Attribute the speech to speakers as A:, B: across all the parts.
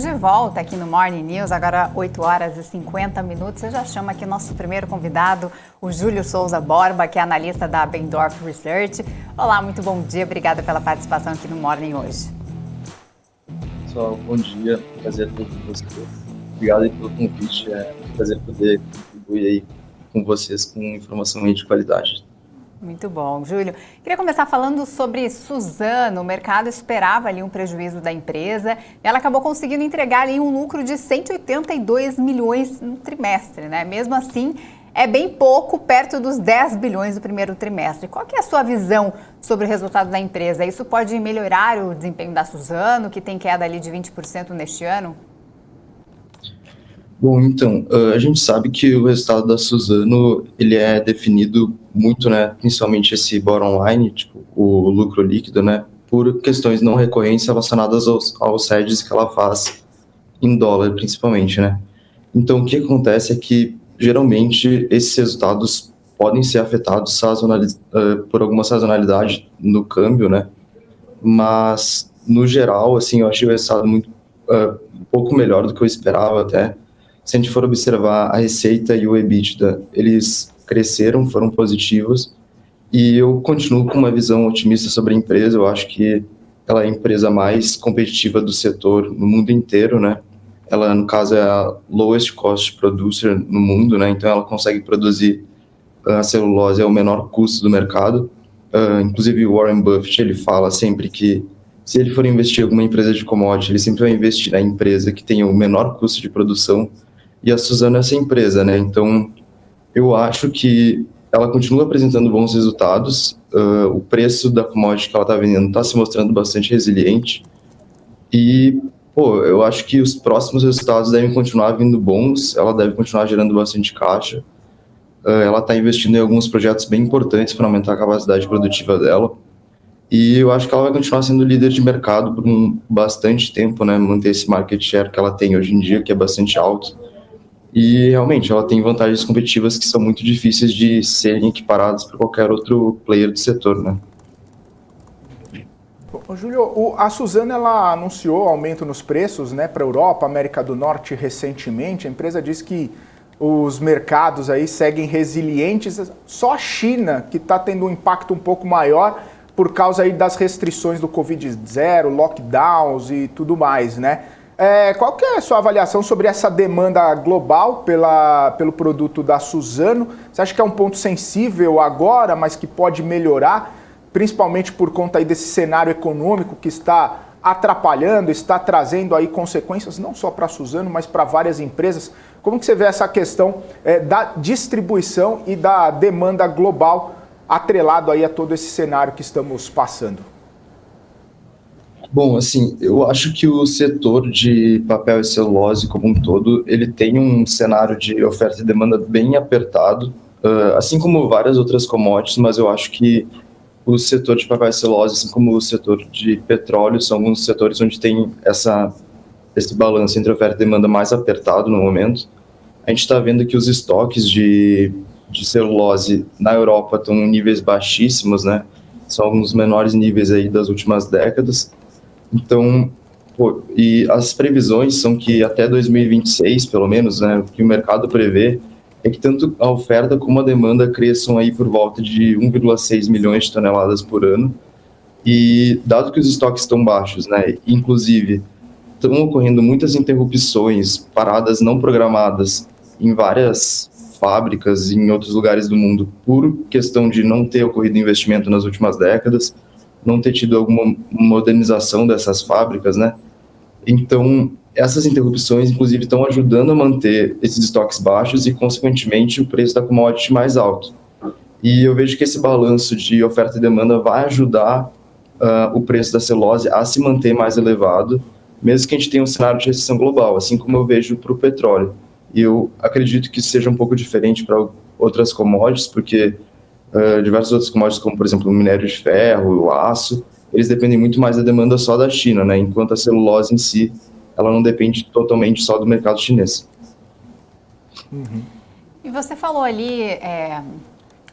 A: De volta aqui no Morning News, agora 8 horas e 50 minutos. Eu já chamo aqui o nosso primeiro convidado, o Júlio Souza Borba, que é analista da Bendorf Research. Olá, muito bom dia, obrigada pela participação aqui no Morning hoje.
B: Pessoal, bom dia, prazer estar com vocês. Obrigado aí pelo convite, é um prazer poder contribuir aí com vocês com informação aí de qualidade.
A: Muito bom, Júlio. Queria começar falando sobre Suzano. O mercado esperava ali um prejuízo da empresa. Ela acabou conseguindo entregar ali um lucro de 182 milhões no trimestre, né? Mesmo assim, é bem pouco, perto dos 10 bilhões do primeiro trimestre. Qual que é a sua visão sobre o resultado da empresa? Isso pode melhorar o desempenho da Suzano, que tem queda ali de 20% neste ano?
B: Bom, então, a gente sabe que o resultado da Suzano, ele é definido muito, né, principalmente esse bottom line, tipo, o lucro líquido, né, por questões não recorrentes relacionadas aos hedges que ela faz em dólar, principalmente, né. Então, o que acontece é que, geralmente, esses resultados podem ser afetados por alguma sazonalidade no câmbio, né, mas, no geral, assim, eu achei o resultado um pouco melhor do que eu esperava até. Se a gente for observar a receita e o EBITDA, eles cresceram, foram positivos, e eu continuo com uma visão otimista sobre a empresa. Eu acho que ela é a empresa mais competitiva do setor no mundo inteiro, né? Ela, no caso, é a lowest cost producer no mundo, né? Então, ela consegue produzir a celulose ao menor custo do mercado. Inclusive, o Warren Buffett, ele fala sempre que se ele for investir em alguma empresa de commodity, ele sempre vai investir na empresa que tenha o menor custo de produção, e a Suzano é essa empresa, né? Então, eu acho que ela continua apresentando bons resultados, o preço da commodity que ela está vendendo está se mostrando bastante resiliente, e, pô, eu acho que os próximos resultados devem continuar vindo bons, ela deve continuar gerando bastante caixa. Ela está investindo em alguns projetos bem importantes para aumentar a capacidade produtiva dela, e eu acho que ela vai continuar sendo líder de mercado por bastante tempo, né? Manter esse market share que ela tem hoje em dia, que é bastante alto. E realmente ela tem vantagens competitivas que são muito difíceis de serem equiparadas por qualquer outro player do setor, né?
C: Ô, Júlio, a Suzano ela anunciou aumento nos preços, né, para a Europa, América do Norte recentemente. A empresa diz que os mercados aí seguem resilientes. Só a China que está tendo um impacto um pouco maior por causa aí das restrições do Covid-0, lockdowns e tudo mais, né? Qual que é a sua avaliação sobre essa demanda global pelo produto da Suzano? Você acha que é um ponto sensível agora, mas que pode melhorar, principalmente por conta aí desse cenário econômico que está atrapalhando, está trazendo aí consequências não só para a Suzano, mas para várias empresas? Como que você vê essa questão da distribuição e da demanda global atrelado aí a todo esse cenário que estamos passando?
B: Bom, assim, eu acho que o setor de papel e celulose como um todo, ele tem um cenário de oferta e demanda bem apertado, assim como várias outras commodities, mas eu acho que o setor de papel e celulose, assim como o setor de petróleo, são alguns setores onde tem esse balanço entre oferta e demanda mais apertado no momento. A gente está vendo que os estoques de celulose na Europa estão em níveis baixíssimos, né? São alguns dos menores níveis aí das últimas décadas. Então, e as previsões são que até 2026, pelo menos, né, o que o mercado prevê é que tanto a oferta como a demanda cresçam aí por volta de 1,6 milhões de toneladas por ano. E dado que os estoques estão baixos, né, inclusive estão ocorrendo muitas interrupções, paradas não programadas em várias fábricas em outros lugares do mundo por questão de não ter ocorrido investimento nas últimas décadas, não ter tido alguma modernização dessas fábricas, né? Então, essas interrupções, inclusive, estão ajudando a manter esses estoques baixos e, consequentemente, o preço da commodity mais alto. E eu vejo que esse balanço de oferta e demanda vai ajudar o preço da celulose a se manter mais elevado, mesmo que a gente tenha um cenário de recessão global, assim como eu vejo para o petróleo. E eu acredito que isso seja um pouco diferente para outras commodities, porque diversos outros commodities, como, por exemplo, o minério de ferro, o aço, eles dependem muito mais da demanda só da China, né? Enquanto a celulose em si, ela não depende totalmente só do mercado chinês.
A: E você falou ali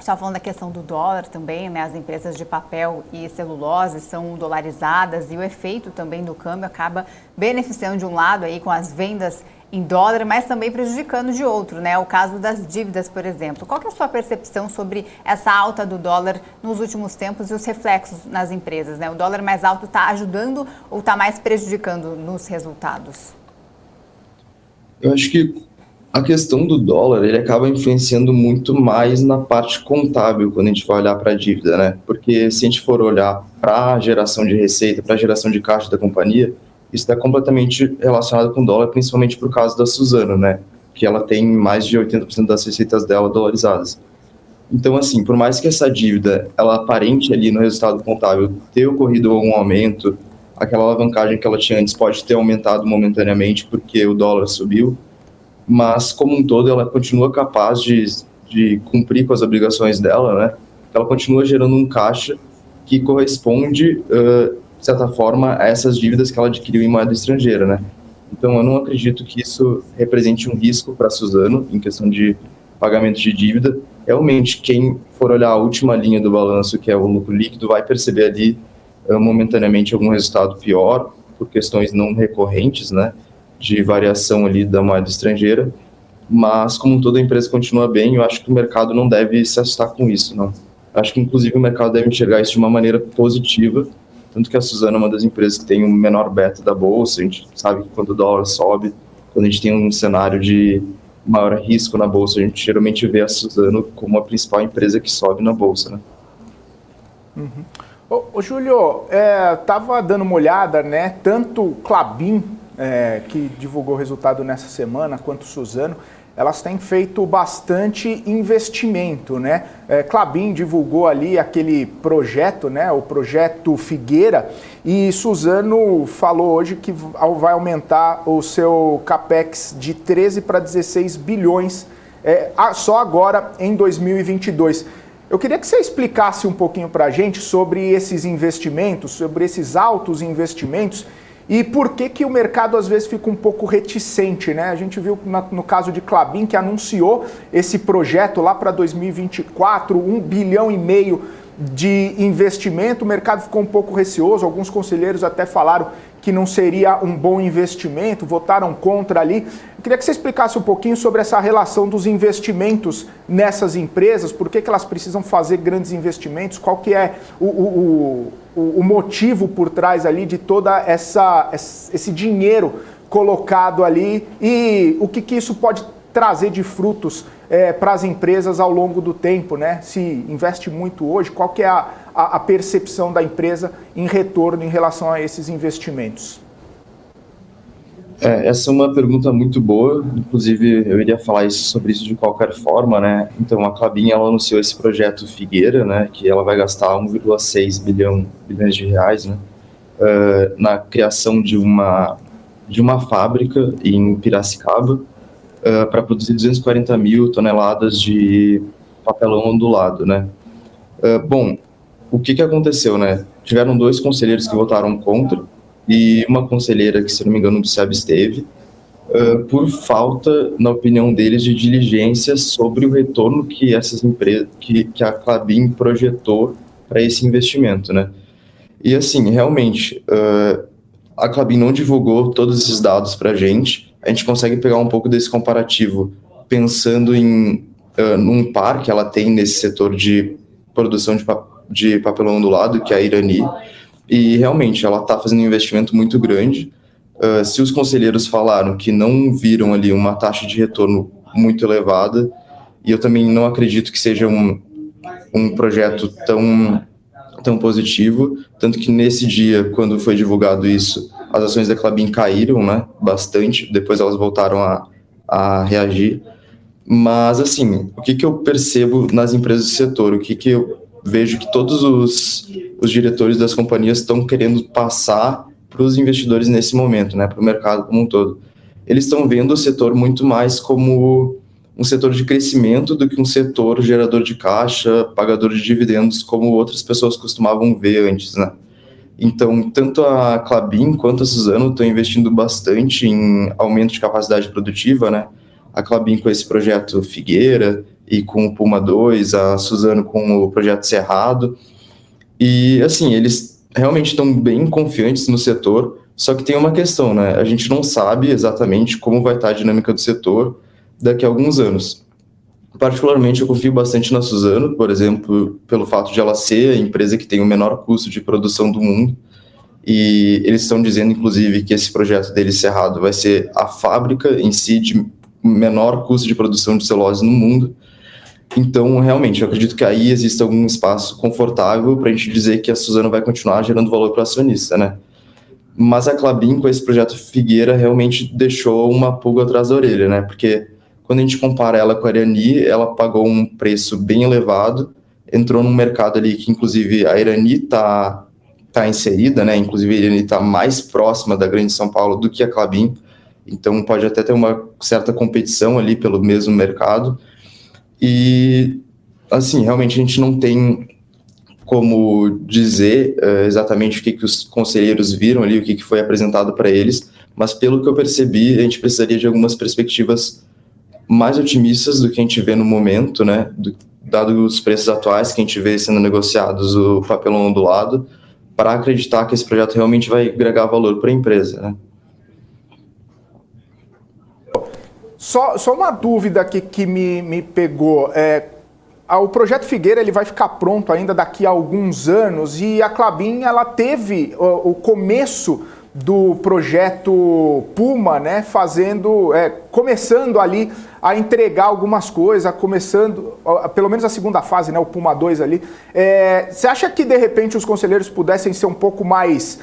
A: Estava falando da questão do dólar também, né? As empresas de papel e celulose são dolarizadas e o efeito também do câmbio acaba beneficiando de um lado aí com as vendas em dólar, mas também prejudicando de outro, né? O caso das dívidas, por exemplo. Qual que é a sua percepção sobre essa alta do dólar nos últimos tempos e os reflexos nas empresas, né? O dólar mais alto está ajudando ou está mais prejudicando nos resultados?
B: Eu acho que a questão do dólar, ele acaba influenciando muito mais na parte contábil quando a gente vai olhar para a dívida, né? Porque se a gente for olhar para a geração de receita, para a geração de caixa da companhia, isso está completamente relacionado com o dólar, principalmente por causa da Suzano, né? Que ela tem mais de 80% das receitas dela dolarizadas. Então, assim, por mais que essa dívida, ela aparente ali no resultado contábil ter ocorrido um aumento, aquela alavancagem que ela tinha antes pode ter aumentado momentaneamente porque o dólar subiu, mas como um todo ela continua capaz de cumprir com as obrigações dela, né? Ela continua gerando um caixa que corresponde, de certa forma, a essas dívidas que ela adquiriu em moeda estrangeira, né? Então eu não acredito que isso represente um risco para a Suzano em questão de pagamento de dívida. Realmente, quem for olhar a última linha do balanço, que é o lucro líquido, vai perceber ali momentaneamente algum resultado pior por questões não recorrentes, né? De variação ali da moeda estrangeira, mas como toda a empresa continua bem, eu acho que o mercado não deve se assustar com isso, não. Acho que inclusive o mercado deve enxergar isso de uma maneira positiva, tanto que a Suzano é uma das empresas que tem o menor beta da bolsa. A gente sabe que quando o dólar sobe, quando a gente tem um cenário de maior risco na bolsa, a gente geralmente vê a Suzano como a principal empresa que sobe na bolsa, né?
C: Uhum. Ô Júlio, tava dando uma olhada, né, tanto Klabin, que divulgou o resultado nessa semana, quanto Suzano, elas têm feito bastante investimento, né? Klabin divulgou ali aquele projeto, né? O projeto Figueira, e Suzano falou hoje que vai aumentar o seu capex de 13 para 16 bilhões só agora em 2022. Eu queria que você explicasse um pouquinho para a gente sobre esses investimentos, sobre esses altos investimentos, e por que o mercado às vezes fica um pouco reticente, né? A gente viu no caso de Klabin, que anunciou esse projeto lá para 2024, 1,5 bilhão de investimento, o mercado ficou um pouco receoso, alguns conselheiros até falaram que não seria um bom investimento, votaram contra ali. Eu queria que você explicasse um pouquinho sobre essa relação dos investimentos nessas empresas, por que elas precisam fazer grandes investimentos, qual que é o motivo por trás ali de toda esse dinheiro colocado ali e o que isso pode trazer de frutos para as empresas ao longo do tempo, né? Se investe muito hoje, qual que é a percepção da empresa em retorno em relação a esses investimentos?
B: Essa é uma pergunta muito boa, inclusive eu iria falar sobre isso de qualquer forma, né? Então a Klabin, ela anunciou esse projeto Figueira, né? Que ela vai gastar 1,6 bilhões de reais, né? Na criação de uma fábrica em Piracicaba, para produzir 240 mil toneladas de papelão ondulado, né? Bom, o que aconteceu, né? Tiveram 2 conselheiros que votaram contra e uma conselheira que, se não me engano, se absteve, por falta, na opinião deles, de diligência sobre o retorno que essas empresas, que a Klabin projetou para esse investimento, né? E assim, realmente, a Klabin não divulgou todos esses dados para a gente consegue pegar um pouco desse comparativo pensando num par que ela tem nesse setor de produção de papelão ondulado, que é a Irani, e realmente ela está fazendo um investimento muito grande. Se os conselheiros falaram que não viram ali uma taxa de retorno muito elevada, e eu também não acredito que seja um projeto tão positivo, tanto que nesse dia, quando foi divulgado isso, as ações da Klabin caíram, né, bastante, depois elas voltaram a reagir. Mas, assim, o que eu percebo nas empresas do setor, o que eu vejo que todos os diretores das companhias estão querendo passar para os investidores nesse momento, né, para o mercado como um todo. Eles estão vendo o setor muito mais como um setor de crescimento do que um setor gerador de caixa, pagador de dividendos, como outras pessoas costumavam ver antes, né? Então, tanto a Klabin quanto a Suzano estão investindo bastante em aumento de capacidade produtiva, né? A Klabin com esse projeto Figueira e com o Puma 2, a Suzano com o projeto Cerrado. E, assim, eles realmente estão bem confiantes no setor, só que tem uma questão, né? A gente não sabe exatamente como vai estar a dinâmica do setor daqui a alguns anos. Particularmente, eu confio bastante na Suzano, por exemplo, pelo fato de ela ser a empresa que tem o menor custo de produção do mundo, e eles estão dizendo, inclusive, que esse projeto deles Cerrado vai ser a fábrica em si de menor custo de produção de celulose no mundo. Então, realmente, eu acredito que aí existe algum espaço confortável para a gente dizer que a Suzano vai continuar gerando valor para o acionista, né? Mas a Klabin, com esse projeto Figueira, realmente deixou uma pulga atrás da orelha, né? Porque quando a gente compara ela com a Irani, ela pagou um preço bem elevado, entrou num mercado ali que, inclusive, a Irani está inserida, né? Inclusive, a Irani está mais próxima da Grande São Paulo do que a Klabin, então pode até ter uma certa competição ali pelo mesmo mercado. E, assim, realmente a gente não tem como dizer exatamente o que os conselheiros viram ali, o que foi apresentado para eles, mas pelo que eu percebi, a gente precisaria de algumas perspectivas mais otimistas do que a gente vê no momento, né, dado os preços atuais que a gente vê sendo negociados, o papelão ondulado, para acreditar que esse projeto realmente vai agregar valor para a empresa, né.
C: Só uma dúvida que me pegou. O projeto Figueira ele vai ficar pronto ainda daqui a alguns anos e a Klabin ela teve o começo do projeto Puma, né, começando ali a entregar algumas coisas, começando, pelo menos a segunda fase, né, o Puma 2 ali. Você acha que, de repente, os conselheiros pudessem ser um pouco mais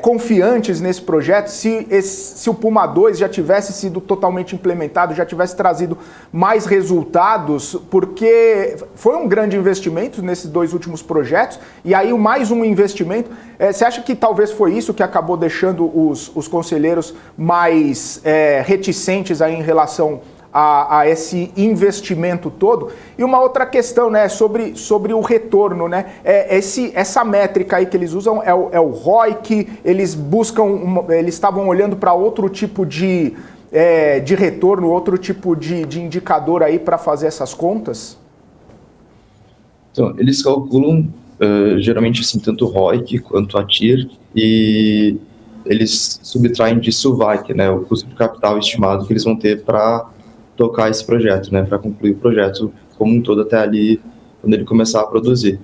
C: confiantes nesse projeto, se o Puma 2 já tivesse sido totalmente implementado, já tivesse trazido mais resultados, porque foi um grande investimento nesses dois últimos projetos, e aí mais um investimento. Você acha que talvez foi isso que acabou deixando os conselheiros mais reticentes aí em relação a esse investimento todo? E uma outra questão, né, sobre o retorno, né? Essa métrica aí que eles usam é o ROIC, eles estavam olhando para outro tipo de retorno, outro tipo de indicador aí para fazer essas contas?
B: Então, eles calculam geralmente assim, tanto o ROIC quanto a TIR, e eles subtraem disso o VAC, né, o custo de capital estimado que eles vão ter para tocar esse projeto, né, para concluir o projeto como um todo até ali, quando ele começar a produzir.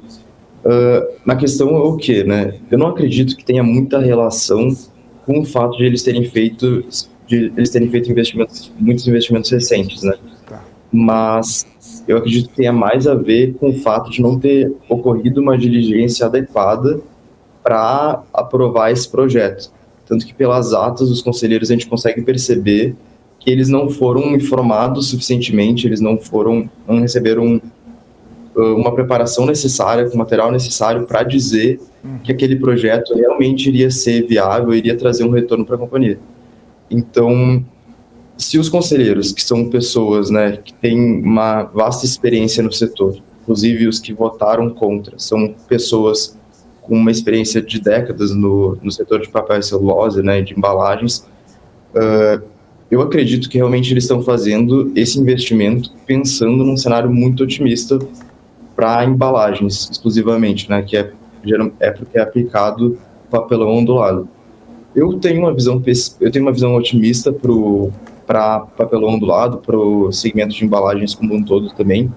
B: Na questão é o quê, né? Eu não acredito que tenha muita relação com o fato de eles terem feito muitos investimentos recentes, né? Mas eu acredito que tenha mais a ver com o fato de não ter ocorrido uma diligência adequada para aprovar esse projeto. Tanto que pelas atas dos conselheiros a gente consegue perceber que eles não foram informados suficientemente, eles não receberam uma preparação necessária, com o material necessário para dizer que aquele projeto realmente iria ser viável, iria trazer um retorno para a companhia. Então, se os conselheiros, que são pessoas, né, que têm uma vasta experiência no setor, inclusive os que votaram contra, são pessoas com uma experiência de décadas no setor de papel e celulose, né, de embalagens, eu acredito que realmente eles estão fazendo esse investimento pensando num cenário muito otimista para embalagens exclusivamente, né, que é porque é aplicado papelão ondulado. Eu tenho uma visão otimista para papelão ondulado, para o segmento de embalagens como um todo também,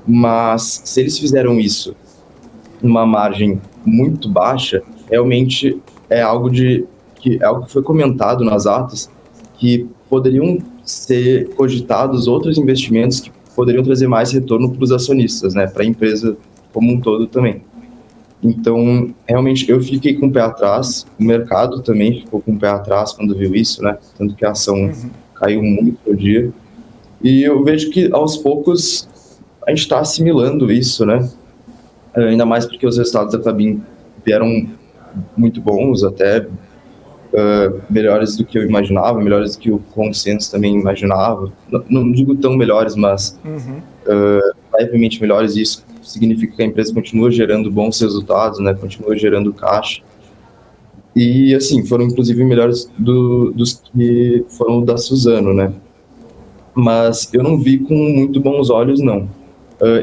B: mas se eles fizeram isso numa margem muito baixa, realmente é algo que foi comentado nas atas, que poderiam ser cogitados outros investimentos que poderiam trazer mais retorno para os acionistas, né, para a empresa como um todo também. Então, realmente, eu fiquei com o pé atrás, o mercado também ficou com o pé atrás quando viu isso, né, tanto que a ação caiu muito no dia, e eu vejo que, aos poucos, a gente está assimilando isso, né, ainda mais porque os resultados da Klabin vieram muito bons, até melhores do que eu imaginava, melhores do que o consenso também imaginava. Não digo tão melhores, mas levemente melhores. Isso significa que a empresa continua gerando bons resultados, né? Continua gerando caixa. E, assim, foram inclusive melhores dos que foram da Suzano, né? mas eu não vi com muito bons olhos, não.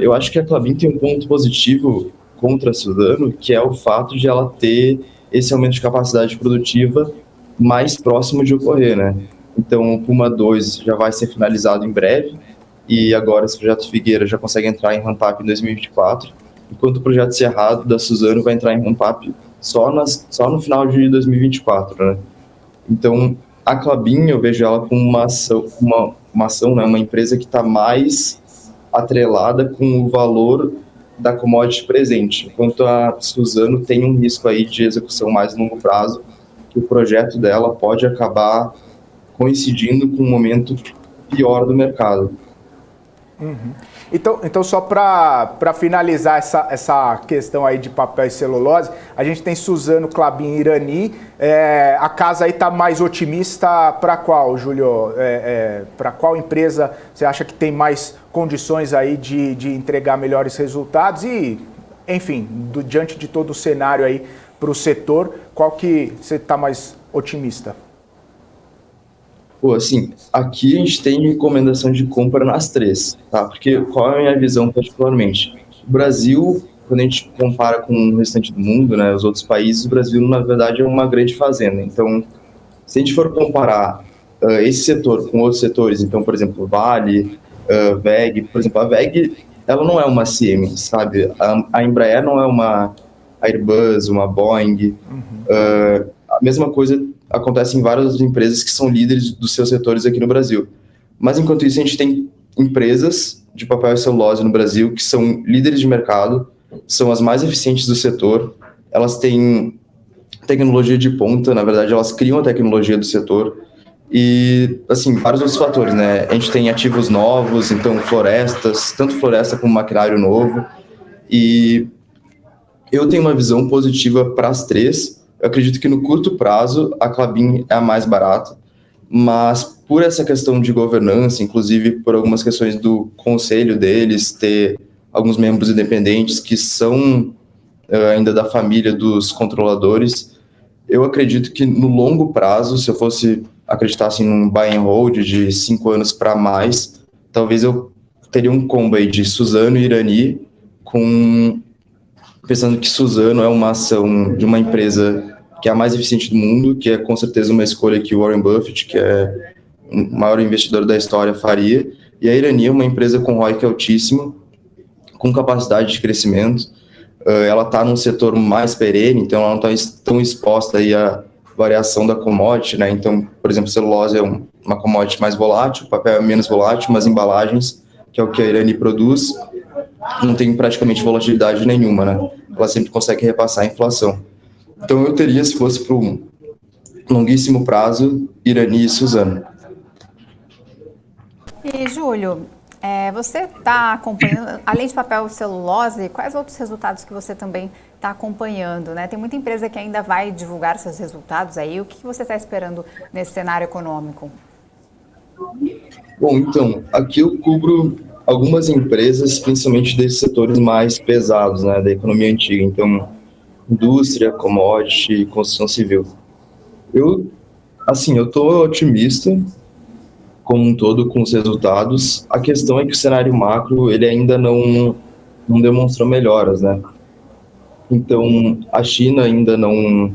B: Eu acho que a Klabin tem um ponto positivo contra a Suzano, que é o fato de ela ter esse aumento de capacidade produtiva mais próximo de ocorrer, né? Então, o Puma 2 já vai ser finalizado em breve, e agora esse projeto Figueira já consegue entrar em ramp-up em 2024, enquanto o projeto Cerrado da Suzano vai entrar em ramp-up só no final de 2024, né? Então, a Klabin, eu vejo ela como uma ação, né, uma empresa que está mais atrelada com o valor da commodity presente, enquanto a Suzano tem um risco aí de execução mais longo prazo, que o projeto dela pode acabar coincidindo com um momento pior do mercado.
C: Então só para finalizar essa questão aí de papel e celulose, a gente tem Suzano, Klabin e Irani. A casa aí está mais otimista para qual, Júlio? Para qual empresa você acha que tem mais condições aí de entregar melhores resultados? E, enfim, diante de todo o cenário aí para o setor, qual que você está mais otimista?
B: Pô, assim, aqui a gente tem recomendação de compra nas três, tá? Porque qual é a minha visão particularmente? O Brasil, quando a gente compara com o restante do mundo, né, os outros países, o Brasil, na verdade, é uma grande fazenda. Então, se a gente for comparar esse setor com outros setores, então, por exemplo, Vale, WEG, por exemplo, a WEG, ela não é uma Siemens, sabe? A Embraer não é uma Airbus, uma Boeing. A mesma coisa acontece em várias outras empresas que são líderes dos seus setores aqui no Brasil. Mas, enquanto isso, a gente tem empresas de papel e celulose no Brasil que são líderes de mercado, são as mais eficientes do setor, elas têm tecnologia de ponta, na verdade, elas criam a tecnologia do setor e, assim, vários outros fatores, né? A gente tem ativos novos, então florestas, tanto floresta como maquinário novo, e eu tenho uma visão positiva para as três. Eu acredito que no curto prazo a Klabin é a mais barata, mas por essa questão de governança, inclusive por algumas questões do conselho deles, ter alguns membros independentes que são ainda da família dos controladores, eu acredito que no longo prazo, se eu fosse acreditar assim, num buy and hold de 5 anos para mais, talvez eu teria um combo aí de Suzano e Irani, pensando que Suzano é uma ação de uma empresa que é a mais eficiente do mundo, que é com certeza uma escolha que o Warren Buffett, que é o maior investidor da história, faria. E a Irani é uma empresa com ROIC altíssimo, com capacidade de crescimento. Ela está num setor mais perene, então ela não está tão exposta aí à variação da commodity, né? Então, por exemplo, celulose é uma commodity mais volátil, papel é menos volátil, mas embalagens, que é o que a Irani produz, não tem praticamente volatilidade nenhuma, né? Ela sempre consegue repassar a inflação. Então eu teria, se fosse para um longuíssimo prazo, Irani e Suzano.
A: E, Júlio, você está acompanhando, além de papel e celulose, quais outros resultados que você também está acompanhando, né? Tem muita empresa que ainda vai divulgar seus resultados aí. O que você está esperando nesse cenário econômico?
B: Bom, então, aqui eu cubro algumas empresas, principalmente desses setores mais pesados, né, da economia antiga. Então, indústria, commodity e construção civil. Eu estou otimista como um todo com os resultados. A questão é que o cenário macro, ele ainda não demonstrou melhoras, né? Então, a China ainda não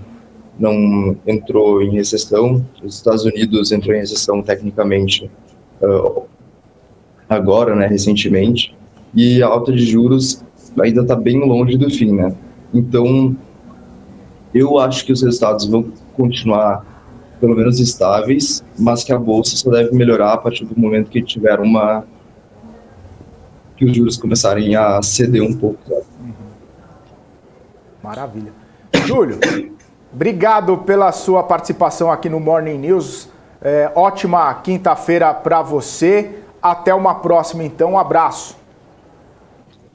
B: entrou em recessão, os Estados Unidos entrou em recessão tecnicamente agora, né, recentemente, e a alta de juros ainda está bem longe do fim, né? Então, eu acho que os resultados vão continuar pelo menos estáveis, mas que a bolsa só deve melhorar a partir do momento que tiver que os juros começarem a ceder um pouco. Sabe?
C: Maravilha. Júlio, obrigado pela sua participação aqui no Morning News. Ótima quinta-feira para você. Até uma próxima, então. Um abraço.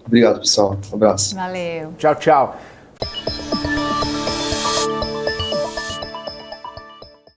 B: Obrigado, pessoal. Um abraço.
A: Valeu.
C: Tchau, tchau.